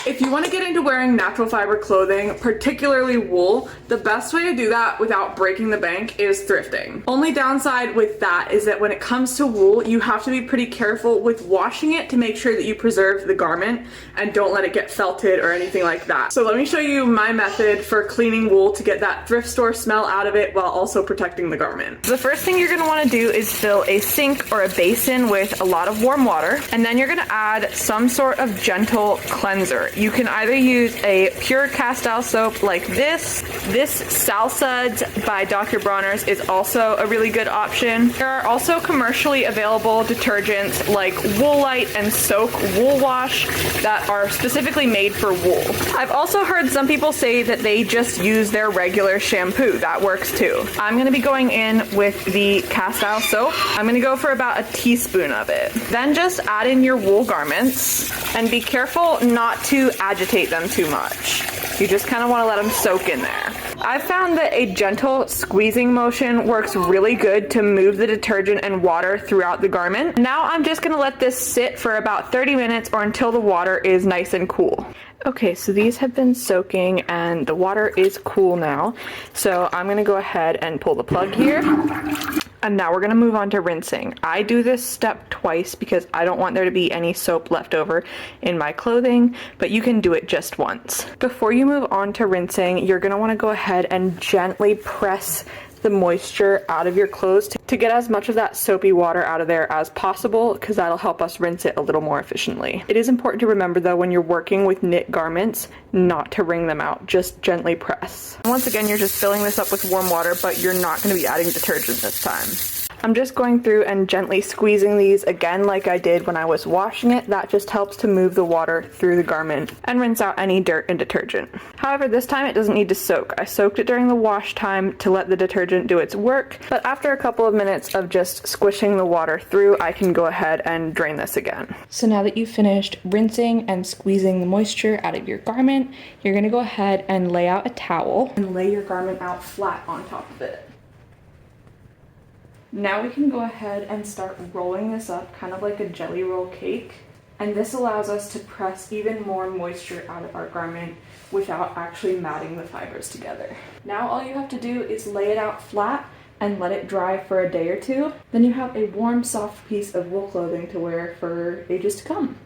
If you want to get into wearing natural fiber clothing, particularly wool, the best way to do that without breaking the bank is thrifting. Only downside with that is that when it comes to wool, you have to be pretty careful with washing it to make sure that you preserve the garment and don't let it get felted or anything like that. So let me show you my method for cleaning wool to get that thrift store smell out of it while also protecting the garment. The first thing you're going to want to do is fill a sink or a basin with a lot of warm water, and then you're going to add some sort of gentle cleanser. You can either use a pure castile soap like this. This Salsuds by Dr. Bronner's is also a really good option. There are also commercially available detergents like Woolite and Soak Wool Wash that are specifically made for wool. I've also heard some people say that they just use their regular shampoo. That works too. I'm going to be going in with the castile soap. I'm going to go for about a teaspoon of it. Then just add in your wool garments and be careful not to agitate them too much. You just kind of want to let them soak in there. I've found that a gentle squeezing motion works really good to move the detergent and water throughout the garment. Now I'm just going to let this sit for about 30 minutes or until the water is nice and cool. Okay, so these have been soaking and the water is cool now. So I'm going to go ahead and pull the plug here. And now we're going to move on to rinsing. I do this step twice because I don't want there to be any soap left over in my clothing, but you can do it just once. Before you move on to rinsing, you're going to want to go ahead and gently press the moisture out of your clothes to get as much of that soapy water out of there as possible, because that'll help us rinse it a little more efficiently. It is important to remember though, when you're working with knit garments, not to wring them out, just gently press. Once again, you're just filling this up with warm water, but you're not going to be adding detergent this time. I'm just going through and gently squeezing these again like I did when I was washing it. That just helps to move the water through the garment and rinse out any dirt and detergent. However, this time it doesn't need to soak. I soaked it during the wash time to let the detergent do its work, but after a couple of minutes of just squishing the water through, I can go ahead and drain this again. So now that you've finished rinsing and squeezing the moisture out of your garment, you're going to go ahead and lay out a towel and lay your garment out flat on top of it. Now we can go ahead and start rolling this up kind of like a jelly roll cake, and this allows us to press even more moisture out of our garment without actually matting the fibers together. Now all you have to do is lay it out flat and let it dry for a day or two. Then you have a warm, soft piece of wool clothing to wear for ages to come.